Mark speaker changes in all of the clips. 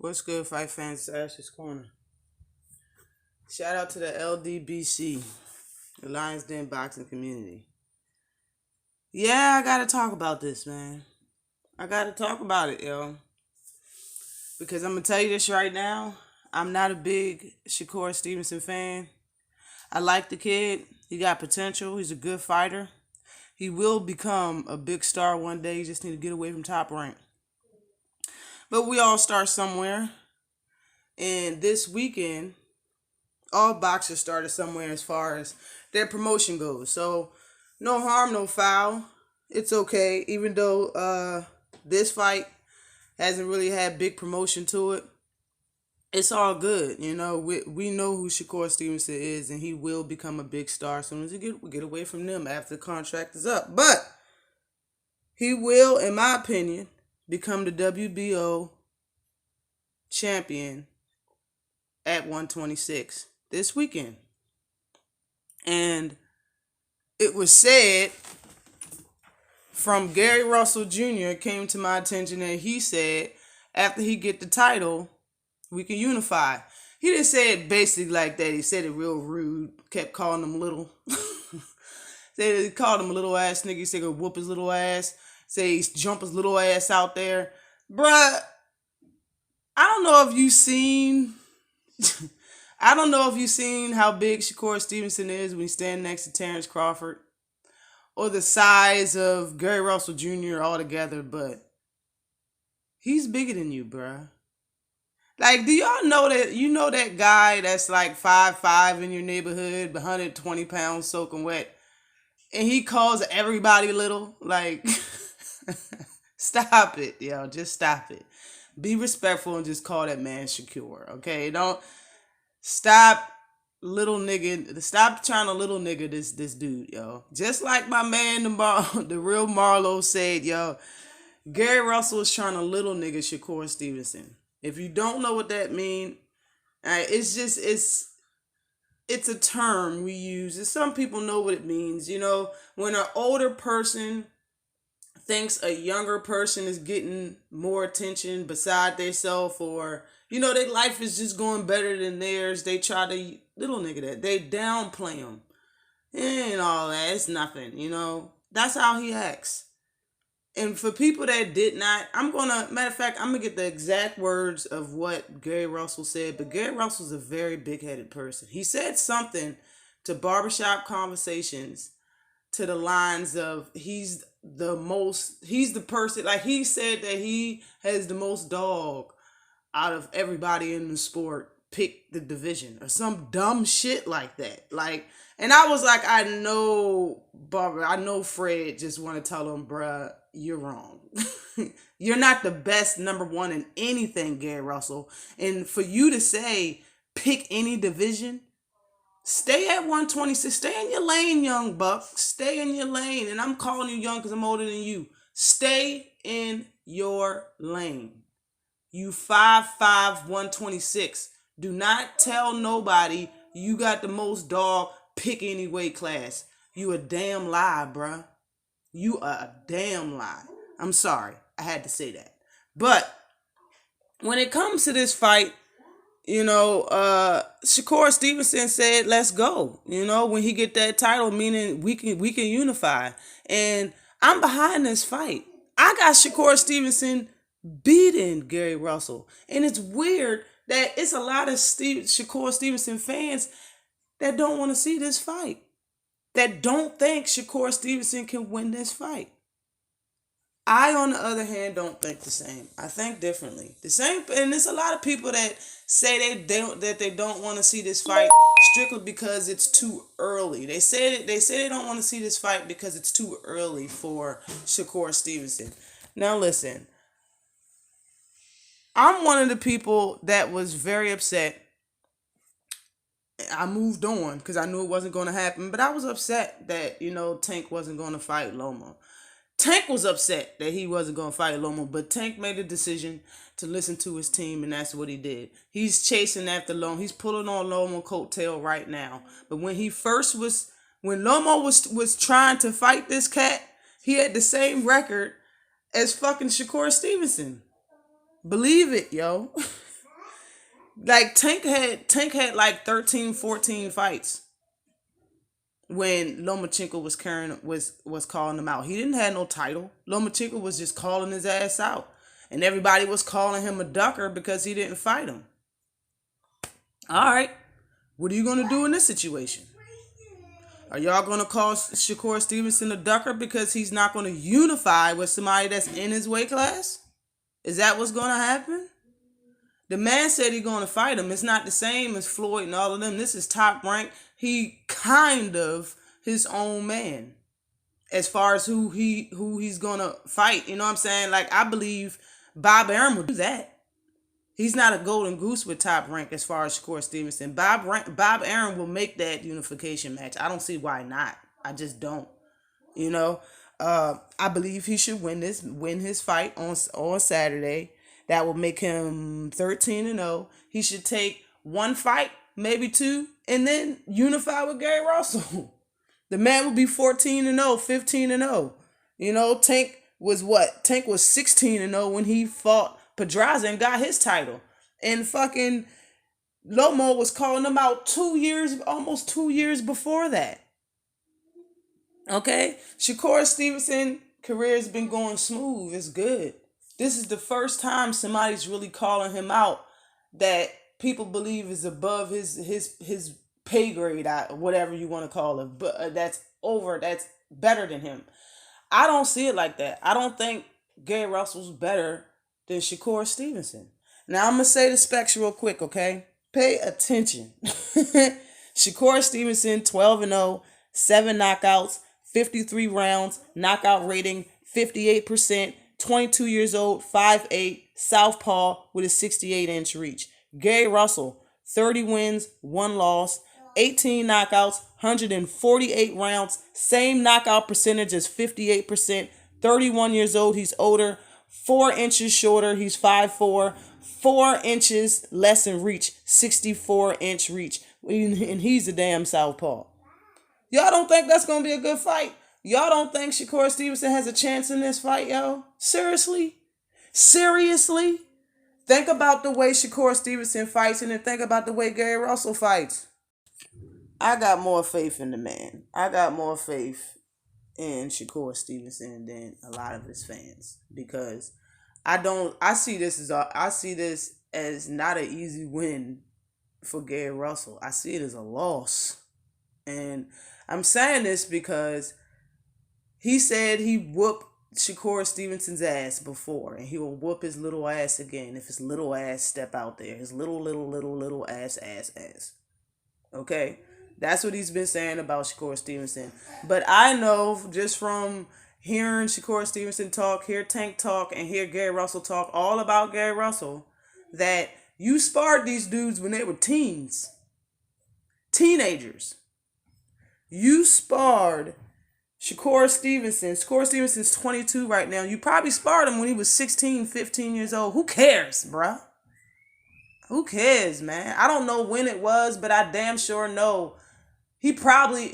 Speaker 1: What's good, fight fans? It's Ash's Corner. Shout out to the LDBC, the Lions Den Boxing Community. Yeah, I gotta talk about this, man. I gotta talk about it, yo. Because I'm gonna tell you this right now. I'm not a big Shakur Stevenson fan. I like the kid. He got potential. He's a good fighter. He will become a big star one day. You just need to get away from Top Rank. But we all start somewhere. And this weekend, all boxers started somewhere as far as their promotion goes. So no harm, no foul. It's okay. Even though this fight hasn't really had big promotion to it, it's all good. You know, we know who Shakur Stevenson is, and he will become a big star as soon as we get away from them after the contract is up. But he will, in my opinion, become the WBO champion at 126 this weekend. And it was said from Gary Russell Jr. It came to my attention that he said after he get the title, we can unify. He didn't say it basically like that. He said it real rude. Kept calling him little. He called him a little ass nigga. He said he'll whoop his little ass. Say he's jump his little ass out there. Bruh, I don't know if you seen how big Shakur Stevenson is when he's standing next to Terrence Crawford, or the size of Gary Russell Jr. altogether, but he's bigger than you, bruh. Like, do y'all know that guy that's like 5'5" in your neighborhood, 120 pounds soaking wet, and he calls everybody little? Like, stop it, yo. Just stop it. Be respectful and just call that man Shakur, okay? Don't stop little nigga. Stop trying to little nigga this dude, yo. Just like my man, the real Marlo said, yo, Gary Russell is trying to little nigga Shakur Stevenson. If you don't know what that means, it's a term we use. And some people know what it means. You know, when an older person thinks a younger person is getting more attention beside themselves, or, you know, their life is just going better than theirs, they try to little nigga that. They downplay him. It ain't all that. It's nothing, you know. That's how he acts. And for people that did not, matter of fact, I'm going to get the exact words of what Gary Russell said, but Gary Russell's a very big-headed person. He said something to Barbershop Conversations to the lines of he's the person, like he said that he has the most dog out of everybody in the sport, pick the division or some dumb shit like that. Like, and I was like, I know Fred just want to tell him, bruh, you're wrong. You're not the best number one in anything, Gary Russell. And for you to say, pick any division, stay at 126. Stay in your lane, young buck. Stay in your lane. And I'm calling you young because I'm older than you. Stay in your lane. You 5'5", 126. Do not tell nobody you got the most dog. Pick any weight class. You a damn lie, bruh. You are a damn lie. I'm sorry. I had to say that. But when it comes to this fight, you know, Shakur Stevenson said, let's go. You know, when he get that title, meaning we can unify. And I'm behind this fight. I got Shakur Stevenson beating Gary Russell. And it's weird that it's a lot of Shakur Stevenson fans that don't want to see this fight, that don't think Shakur Stevenson can win this fight. I, on the other hand, don't think the same. I think differently. And there's a lot of people that say they don't want to see this fight strictly because it's too early. They say they don't want to see this fight because it's too early for Shakur Stevenson. Now listen, I'm one of the people that was very upset. I moved on because I knew it wasn't going to happen, but I was upset that, you know, Tank wasn't going to fight Lomo. Tank was upset that he wasn't going to fight Lomo, but Tank made a decision to listen to his team, and that's what he did. He's chasing after Lomo. He's pulling on Lomo coattail right now. But when Lomo was trying to fight this cat, he had the same record as fucking Shakur Stevenson. Believe it, yo. Like Tank had like 13, 14 fights when Lomachenko was calling him out. He didn't have no title. Lomachenko was just calling his ass out. And everybody was calling him a ducker because he didn't fight him. All right. What are you going to do in this situation? Are y'all going to call Shakur Stevenson a ducker because he's not going to unify with somebody that's in his weight class? Is that what's going to happen? The man said he's going to fight him. It's not the same as Floyd and all of them. This is Top Rank. He kind of his own man as far as who he's going to fight. You know what I'm saying? Like, I believe Bob Arum will do that. He's not a golden goose with Top Rank as far as Shakur Stevenson. Bob Arum will make that unification match. I don't see why not. I just don't. You know, I believe he should win his fight on Saturday. That will make him 13-0. He should take one fight, maybe two, and then unify with Gary Russell. The man will be 14-0, 15-0. You know, Tank was what? Tank was 16-0 when he fought Pedraza and got his title. And fucking Lomo was calling him out almost 2 years before that. Okay? Shakur Stevenson career has been going smooth. It's good. This is the first time somebody's really calling him out that people believe is above his pay grade, whatever you want to call it. But that's better than him. I don't see it like that. I don't think Gary Russell's better than Shakur Stevenson. Now, I'm going to say the specs real quick, okay? Pay attention. Shakur Stevenson, 12-0, 7 knockouts, 53 rounds, knockout rating, 58%, 22 years old, 5'8", southpaw with a 68-inch reach. Gary Russell, 30 wins, 1 loss, 18 knockouts, 148 rounds, same knockout percentage as 58%, 31 years old, he's older, 4 inches shorter, he's 5'4", 4 inches less in reach, 64-inch reach, and he's a damn southpaw. Y'all don't think that's going to be a good fight? Y'all don't think Shakur Stevenson has a chance in this fight, yo? Seriously? Seriously? Think about the way Shakur Stevenson fights and then think about the way Gary Russell fights. I got more faith in the man. I got more faith in Shakur Stevenson than a lot of his fans because I see this as not an easy win for Gary Russell. I see it as a loss. And I'm saying this because he said he whooped Shakur Stevenson's ass before, and he will whoop his little ass again if his little ass step out there. His little ass. Okay? That's what he's been saying about Shakur Stevenson. But I know just from hearing Shakur Stevenson talk, hear Tank talk, and hear Gary Russell talk all about Gary Russell, that you sparred these dudes when they were teenagers. You sparred Shakur Stevenson. Shakur Stevenson's 22 right now. You probably sparred him when he was 16, 15 years old. Who cares, bruh? Who cares, man? I don't know when it was, but I damn sure know he probably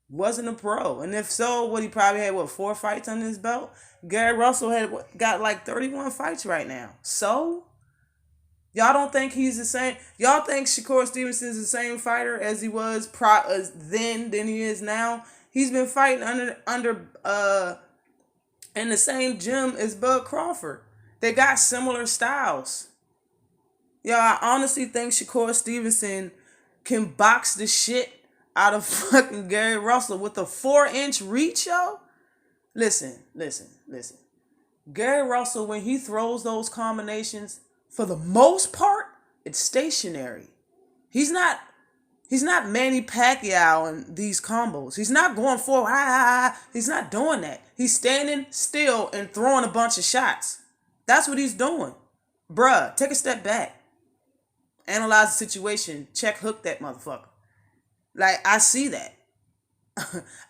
Speaker 1: wasn't a pro. And if so, he probably had 4 fights under his belt? Gary Russell got like 31 fights right now. So y'all don't think he's the same? Y'all think Shakur Stevenson's the same fighter as he was then than he is now? He's been fighting under in the same gym as Bud Crawford. They got similar styles. Yo, I honestly think Shakur Stevenson can box the shit out of fucking Gary Russell with a 4-inch reach, yo. Listen. Gary Russell, when he throws those combinations, for the most part, it's stationary. He's not Manny Pacquiao in these combos. He's not going forward. He's not doing that. He's standing still and throwing a bunch of shots. That's what he's doing. Bruh, take a step back. Analyze the situation. Check hook that motherfucker. Like, I see that.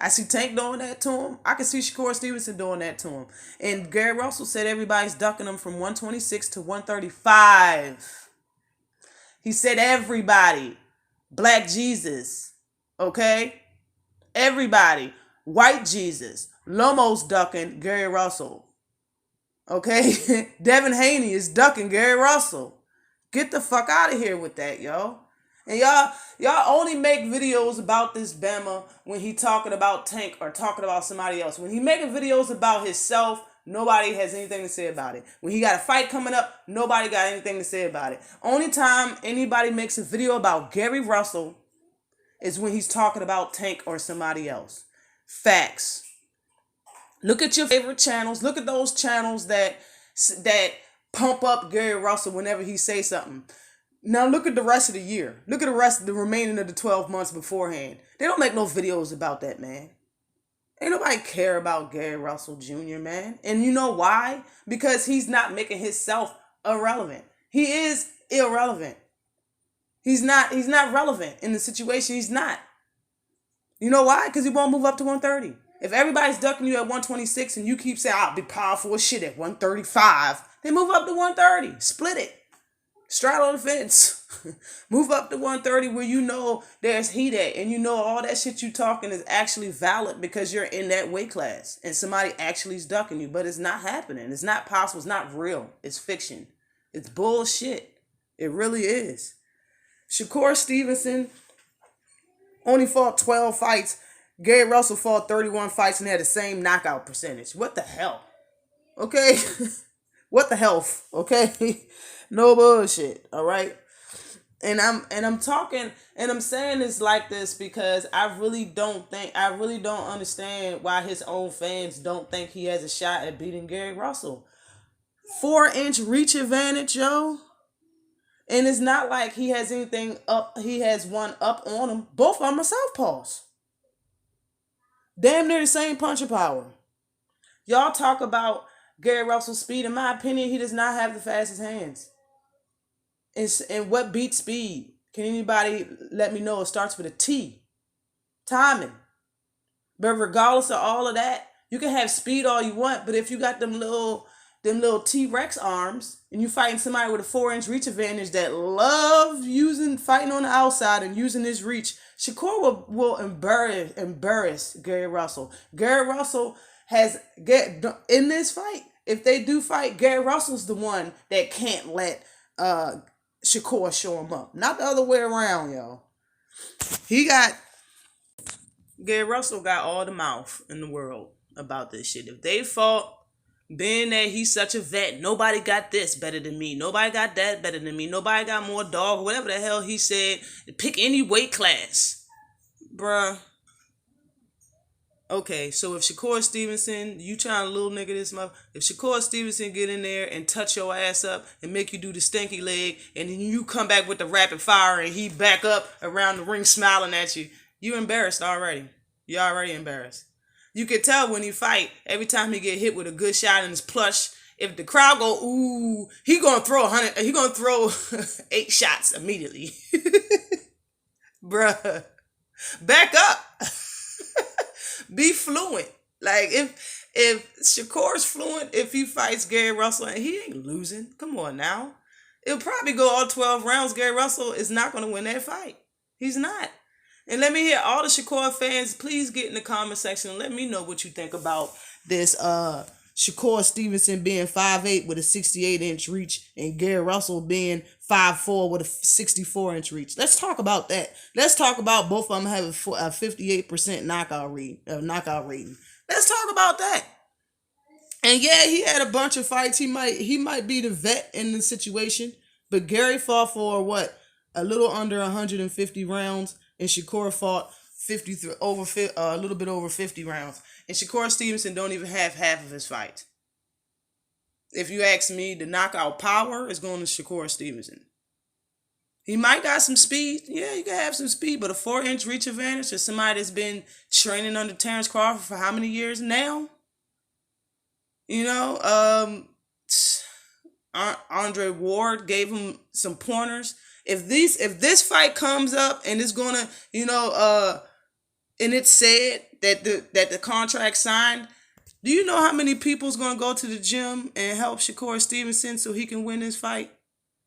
Speaker 1: I see Tank doing that to him. I can see Shakur Stevenson doing that to him. And Gary Russell said everybody's ducking him from 126 to 135. He said everybody. Black Jesus. Okay? Everybody. White Jesus. Lomo's ducking Gary Russell. Okay? Devin Haney is ducking Gary Russell. Get the fuck out of here with that, yo. And y'all only make videos about this Bama when he talking about Tank or talking about somebody else. When he making videos about himself, nobody has anything to say about it. When he got a fight coming up, nobody got anything to say about it. Only time anybody makes a video about Gary Russell is when he's talking about Tank or somebody else. Facts. Look at your favorite channels. Look at those channels that pump up Gary Russell whenever he say something. Now look at the rest of the year. Look at the remaining of the 12 months beforehand. They don't make no videos about that, man. Ain't nobody care about Gary Russell Jr., man. And you know why? Because he's not making himself irrelevant. He is irrelevant. He's not relevant in the situation. He's not. You know why? Because he won't move up to 130. If everybody's ducking you at 126 and you keep saying, I'll be powerful as shit at 135, then move up to 130. Split it. Straddle the fence. Move up to 130 where you know there's heat at, and you know all that shit you talking is actually valid because you're in that weight class and somebody actually is ducking you. But it's not happening. It's not possible. It's not real. It's fiction. It's bullshit. It really is. Shakur Stevenson only fought 12 fights. Gary Russell fought 31 fights and had the same knockout percentage. What the hell? Okay? What the hell? Okay? No bullshit. All right? And I'm talking and I'm saying this like this because I really don't understand why his own fans don't think he has a shot at beating Gary Russell. 4-inch reach advantage, yo. And it's not like he has anything up. He has one up on him. Both of them are southpaws. Damn near the same puncher power. Y'all talk about Gary Russell's speed. In my opinion, he does not have the fastest hands. And what beats speed? Can anybody let me know? It starts with a T. Timing. But regardless of all of that, you can have speed all you want, but if you got them little T-Rex arms and you fighting somebody with a 4-inch reach advantage that love fighting on the outside and using his reach, Shakur will embarrass Gary Russell. Gary Russell in this fight, if they do fight, Gary Russell's the one that can't let Shakur show him up. Not the other way around, y'all. Gary Russell got all the mouth in the world about this shit. If they fought, being that he's such a vet, nobody got this better than me. Nobody got that better than me. Nobody got more dog. Whatever the hell he said. Pick any weight class. Bruh. Okay, so if Shakur Stevenson, you trying to little nigga this mother, if Shakur Stevenson get in there and touch your ass up and make you do the stinky leg, and then you come back with the rapid fire and he back up around the ring smiling at you, you embarrassed already. You already embarrassed. You could tell when he fight, every time he get hit with a good shot in his plush, if the crowd go, ooh, he gonna throw 8 shots immediately. Bruh. Back up. Be fluent. Like if Shakur's fluent, if he fights Gary Russell, and he ain't losing. Come on now. It'll probably go all 12 rounds. Gary Russell is not gonna win that fight. He's not. And let me hear all the Shakur fans, please get in the comment section and let me know what you think about this Shakur Stevenson being 5'8" with a 68-inch reach and Gary Russell being 5'4" with a 64-inch reach. Let's talk about that. Let's talk about both of them having a 58% knockout rating. Let's talk about that. And yeah, he had a bunch of fights. He might be the vet in the situation, but Gary fought for what? A little under 150 rounds. And Shakur fought a little bit over 50 rounds. And Shakur Stevenson don't even have half of his fights. If you ask me, the knockout power is going to Shakur Stevenson. He might got some speed. Yeah, you can have some speed. But a 4-inch reach advantage to somebody that's been training under Terrence Crawford for how many years now? You know, Andre Ward gave him some pointers. If this fight comes up and it's gonna, and it's said that the contract signed, do you know how many people's gonna go to the gym and help Shakur Stevenson so he can win this fight?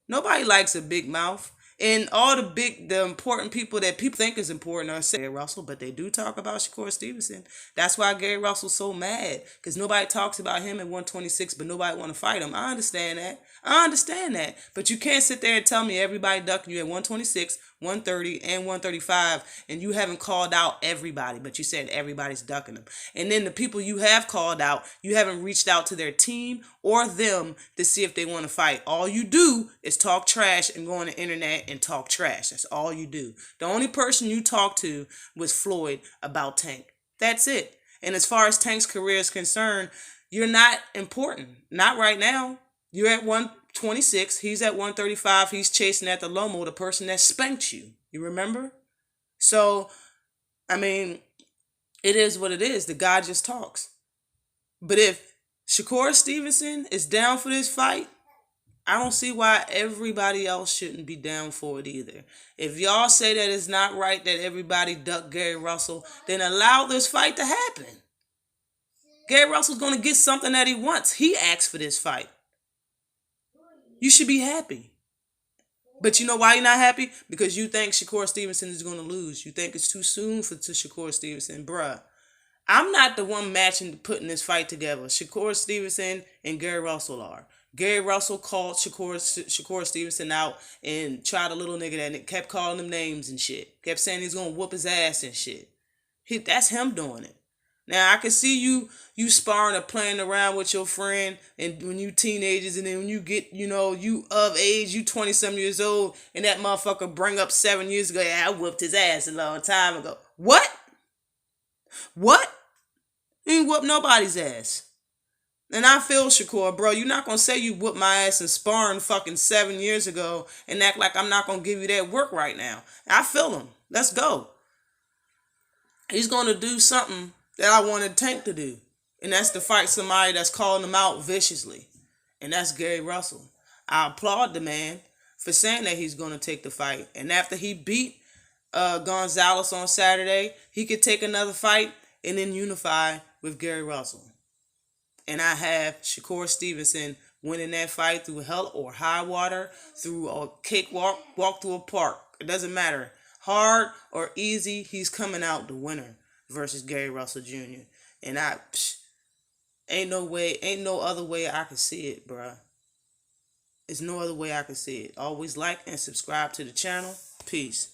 Speaker 1: Nobody likes a big mouth. And all the important people that people think is important are Gary Russell, but they do talk about Shakur Stevenson. That's why Gary Russell's so mad, because nobody talks about him at 126, but nobody want to fight him. I understand that. But you can't sit there and tell me everybody ducking you at 126, 130, and 135, and you haven't called out everybody, but you said everybody's ducking them. And then the people you have called out, you haven't reached out to their team or them to see if they want to fight. All you do is talk trash and go on the internet and talk trash. That's all you do. The only person you talked to was Floyd about Tank. That's it. And as far as Tank's career is concerned, you're not important. Not right now. You're at 126. He's at 135. He's chasing at the Lomo, the person that spanked you. You remember? So, I mean, it is what it is. The guy just talks. But if Shakur Stevenson is down for this fight, I don't see why everybody else shouldn't be down for it either. If y'all say that it's not right that everybody duck Gary Russell, then allow this fight to happen. Gary Russell's going to get something that he wants. He asked for this fight. You should be happy. But you know why you're not happy? Because you think Shakur Stevenson is going to lose. You think it's too soon for Shakur Stevenson. Bruh, I'm not the one putting this fight together. Shakur Stevenson and Gary Russell are. Gary Russell called Shakur Stevenson out and tried a little nigga that kept calling him names and shit. Kept saying he's going to whoop his ass and shit. That's him doing it. Now, I can see you sparring or playing around with your friend and when you teenagers, and then when you get, you of age, you 20-some years old, and that motherfucker bring up 7 years ago, yeah, I whooped his ass a long time ago. What? You ain't whooped nobody's ass. And I feel Shakur, bro, you're not going to say you whooped my ass in sparring fucking 7 years ago and act like I'm not going to give you that work right now. I feel him. Let's go. He's going to do something that I wanted Tank to do. And that's to fight somebody that's calling him out viciously. And that's Gary Russell. I applaud the man for saying that he's going to take the fight. And after he beat Gonzalez on Saturday, he could take another fight and then unify with Gary Russell. And I have Shakur Stevenson winning that fight through hell or high water, through a cakewalk, walk through a park. It doesn't matter. Hard or easy, he's coming out the winner versus Gary Russell Jr. And ain't no other way I can see it, bruh. There's no other way I can see it. Always like and subscribe to the channel. Peace.